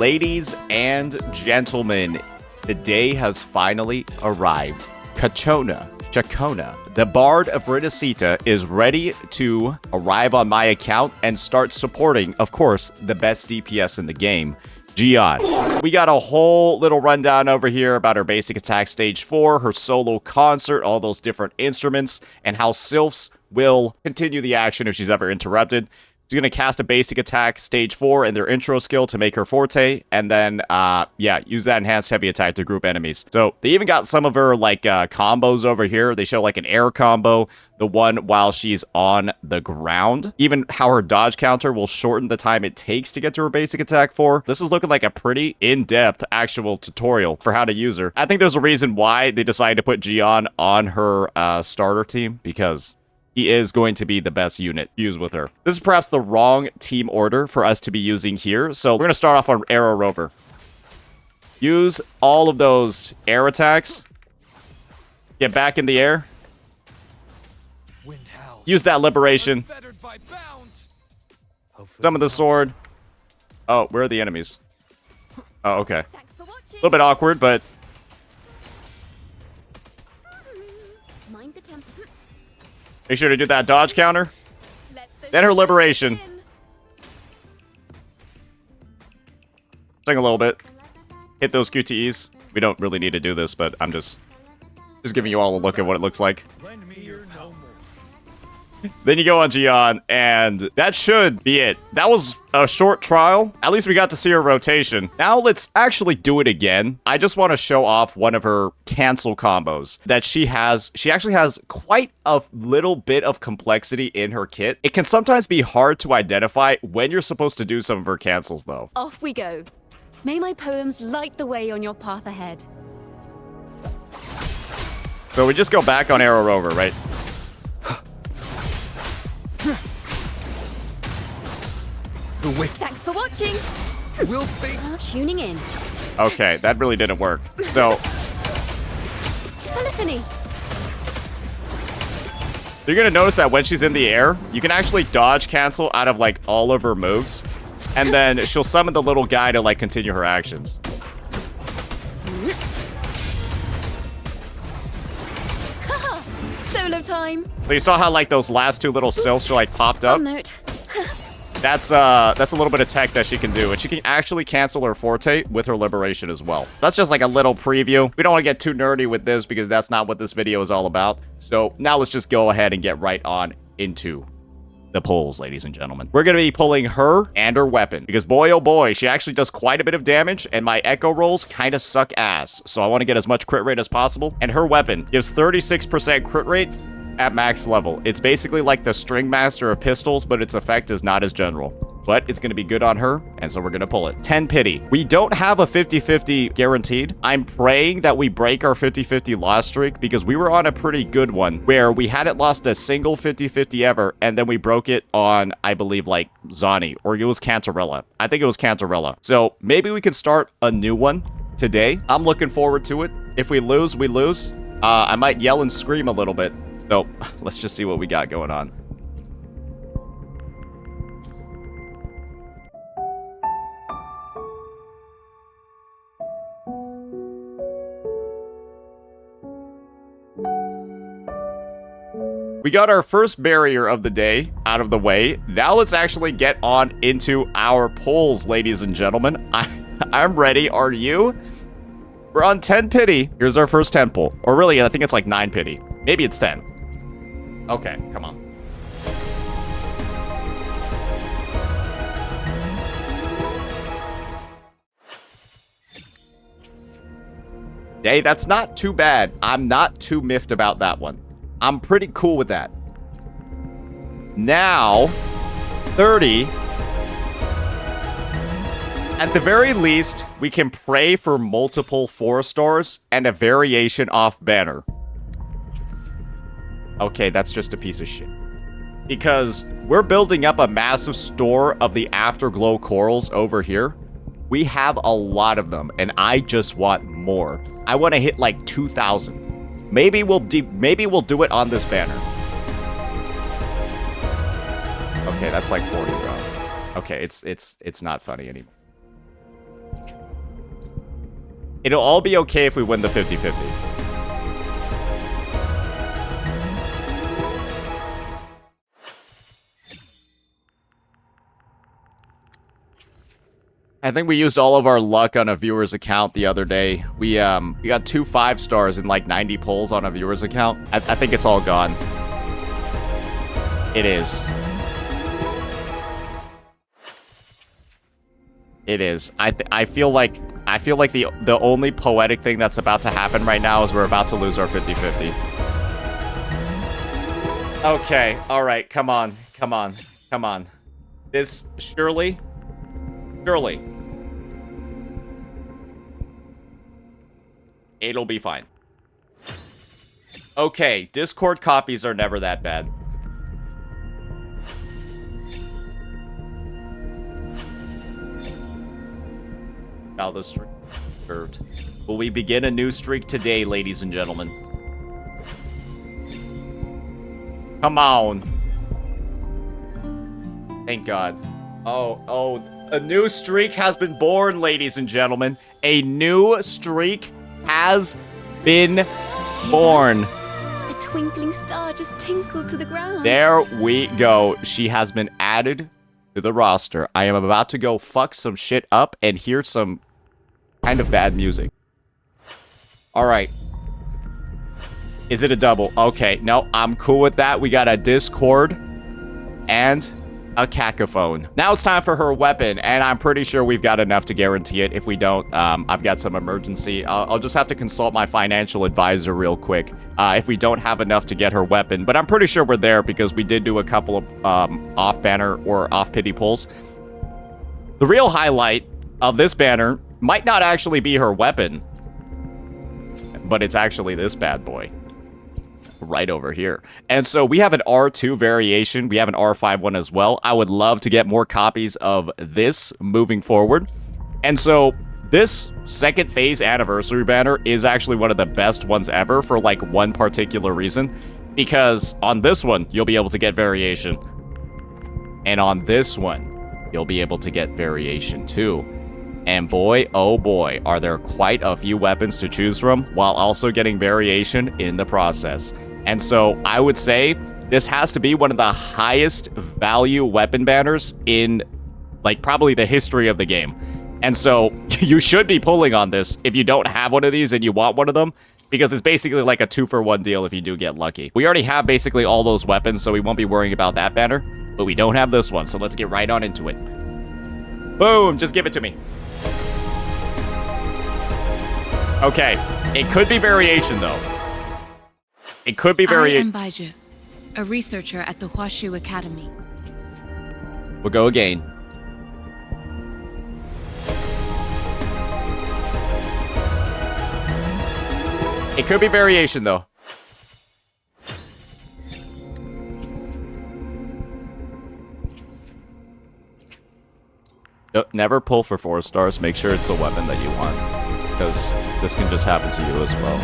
Ladies and gentlemen, the day has finally arrived. Ciaccona, the Bard of Rinascita, is ready to arrive on my account and start supporting, of course, the best DPS in the game, Gian. We got a whole little rundown over here about her basic attack stage 4, her solo concert, all those different instruments, and how Sylphs will continue the action if she's ever interrupted. She's going to cast a basic attack stage 4 in their intro skill to make her forte, and then, use that enhanced heavy attack to group enemies. So they even got some of her, combos over here. They show, an air combo, the one while she's on the ground. Even how her dodge counter will shorten the time it takes to get to her basic attack 4. This is looking like a pretty in-depth actual tutorial for how to use her. I think there's a reason why they decided to put Gian on her starter team, because he is going to be the best unit used with her. This is perhaps the wrong team order for us to be using here. So we're going to start off on Arrow Rover. Use all of those air attacks. Get back in the air. Use that liberation. Summon the sword. Oh, where are the enemies? Oh, okay. A little bit awkward, but make sure to do that dodge counter. Then her liberation. Sing a little bit. Hit those QTEs. We don't really need to do this, but I'm just giving you all a look at what it looks like. Then you go on Gian, and that should be it. That was a short trial. At least we got to see her rotation. Now let's actually do it again. I just want to show off one of her cancel combos that she has. She actually has quite a little bit of complexity in her kit. It can sometimes be hard to identify when you're supposed to do some of her cancels, though. Off we go. May my poems light the way on your path ahead. So we just go back on Arrow Rover, right? Thanks for watching. We'll Tuning in. Okay, that really didn't work. So Polyphony. you're gonna notice that when she's in the air, you can actually dodge cancel out of all of her moves, and then she'll summon the little guy to continue her actions. Solo time. So you saw how those last two little sylphs are popped up? Note. That's a little bit of tech that she can do, and she can actually cancel her forte with her liberation as well. That's just a little preview. We don't want to get too nerdy with this because that's not what this video is all about. So now let's just go ahead and get right on into the pulls, ladies and gentlemen. We're going to be pulling her and her weapon because boy, oh boy, she actually does quite a bit of damage, and my echo rolls kind of suck ass. So I want to get as much crit rate as possible, and her weapon gives 36% crit rate at max level. It's basically like the String Master of pistols, but its effect is not as general. But it's going to be good on her, and so we're going to pull it. 10 pity. We don't have a 50-50 guaranteed. I'm praying that we break our 50-50 loss streak because we were on a pretty good one where we hadn't lost a single 50-50 ever, and then we broke it on, I believe, Zani, or it was Cantarella. I think it was Cantarella. So maybe we can start a new one today. I'm looking forward to it. If we lose, we lose. I might yell and scream a little bit. So let's just see what we got going on. We got our first barrier of the day out of the way. Now let's actually get on into our pulls, ladies and gentlemen. I'm ready. Are you? We're on 10 pity. Here's our first 10 pull. Or really, I think it's 9 pity. Maybe it's 10. Okay, come on. Hey, that's not too bad. I'm not too miffed about that one. I'm pretty cool with that. Now, 30. At the very least, we can pray for multiple 4 stars and a variation off banner. Okay, that's just a piece of shit. Because we're building up a massive store of the Afterglow corals over here. We have a lot of them, and I just want more. I want to hit 2,000. Maybe we'll do it on this banner. Okay, that's 40, bro. Okay, it's not funny anymore. It'll all be okay if we win the 50-50. I think we used all of our luck on a viewer's account the other day. We got 2 5-stars and like 90 pulls on a viewer's account. I think it's all gone. It is. It is. I feel like the only poetic thing that's about to happen right now is we're about to lose our 50-50. Okay. All right. Come on. Come on. Come on. This surely. It'll be fine. Okay, Discord copies are never that bad. Now the streak curved. Will we begin a new streak today, ladies and gentlemen? Come on. Thank God. Oh, a new streak has been born, ladies and gentlemen. A new streak has been born. A twinkling star just tinkled to the ground. There we go. She has been added to the roster. I am about to go fuck some shit up and hear some kind of bad music. All right. Is it a double? Okay, no, I'm cool with that. We got a Discord and a cacophone. Now it's time for her weapon, and I'm pretty sure we've got enough to guarantee it. If we don't, I've got some emergency. I'll just have to consult my financial advisor real quick if we don't have enough to get her weapon. But I'm pretty sure we're there because we did do a couple of off-banner or off-pity pulls. The real highlight of this banner might not actually be her weapon, but it's actually this bad boy right over here. And so we have an R2 variation. We have an R5 one as well. I would love to get more copies of this moving forward. And so this second phase anniversary banner is actually one of the best ones ever for like one particular reason. Because on this one, you'll be able to get variation. And on this one, you'll be able to get variation too. And boy, oh boy, are there quite a few weapons to choose from while also getting variation in the process. And so I would say this has to be one of the highest value weapon banners in like probably the history of the game. And so you should be pulling on this if you don't have one of these and you want one of them, because it's basically like a 2-for-1 deal if you do get lucky. We already have basically all those weapons, so we won't be worrying about that banner, but we don't have this one, so let's get right on into it. Boom, just give it to me. Okay, it could be variation though. It could be variation. I am Baiju, a researcher at the Huashu Academy. We'll go again. It could be variation though. Never pull for 4 stars. Make sure it's the weapon that you want, because this can just happen to you as well.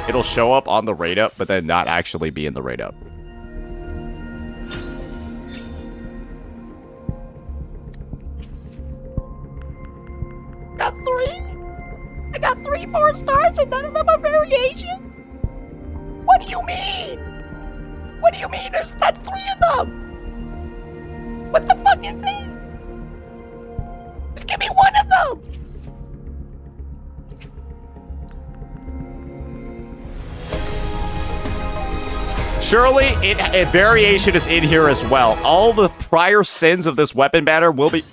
It'll show up on the rate up, but then not actually be in the rate up. Got 3? I got 3 4 stars and none of them are variation? What do you mean? What do you mean? That's 3 of them. What the fuck is this? Just give me one of them. Surely, a variation is in here as well. All the prior sins of this weapon banner will be...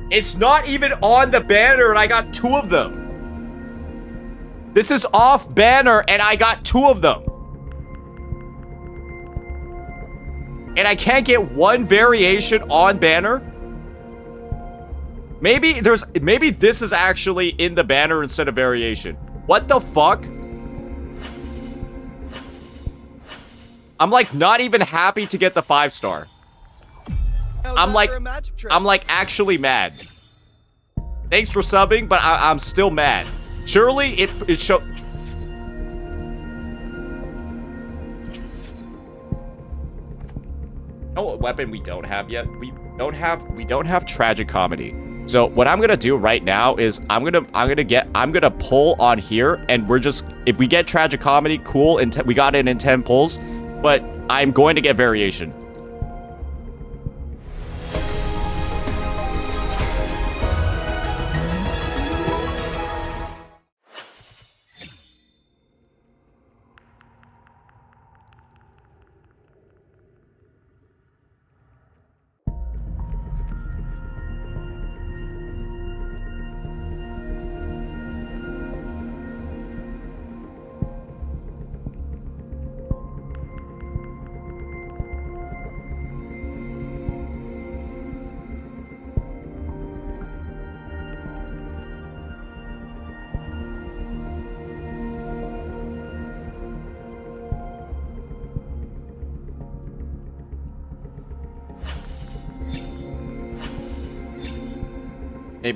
It's not even on the banner, and I got 2 of them. This is off banner, and I got 2 of them. And I can't get one variation on banner? Maybe this is actually in the banner instead of variation. What the fuck? I'm like not even happy to get the 5-star. I'm like actually mad. Thanks for subbing, but I'm still mad. Surely it show. know what weapon we don't have yet? We don't have tragic comedy. So what I'm gonna do right now is I'm gonna pull on here, and we're just, if we get tragic comedy, cool, and we got it in 10 pulls, but I'm going to get variation.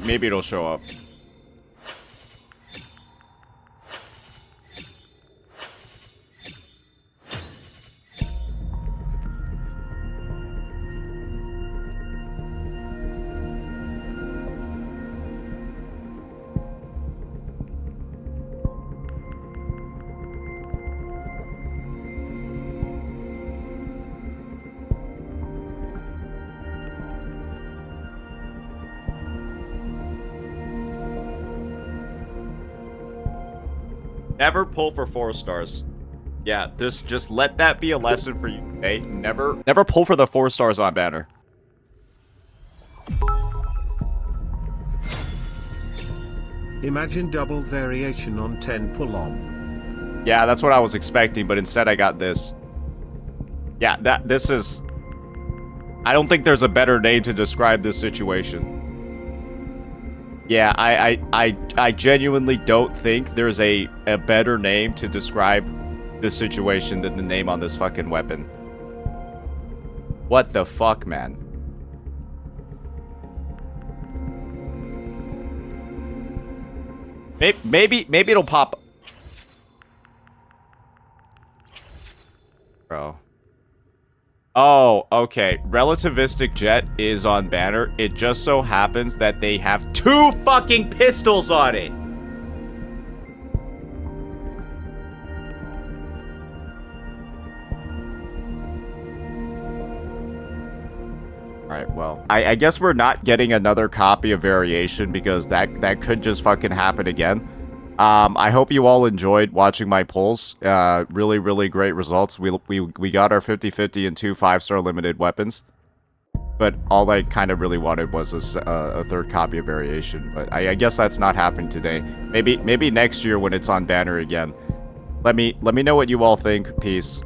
Maybe it'll show up. Never pull for 4 stars. Yeah, just let that be a lesson for you. Hey, never pull for the 4 stars on banner. Imagine double variation on 10 pull-on. Yeah, that's what I was expecting, but instead I got this. Yeah, this is... I don't think there's a better name to describe this situation. Yeah, I genuinely don't think there's a better name to describe this situation than the name on this fucking weapon. What the fuck, man? Maybe it'll pop. Bro. Oh, okay. Relativistic Jet is on banner. It just so happens that they have 2 fucking pistols on it. Alright, well, I guess we're not getting another copy of Variation because that could just fucking happen again. I hope you all enjoyed watching my pulls. Really, really great results. We got our 50-50 and 2 5-star limited weapons. But all I kind of really wanted was a 3rd copy of Variation. But I guess that's not happening today. Maybe next year when it's on banner again. Let me know what you all think. Peace.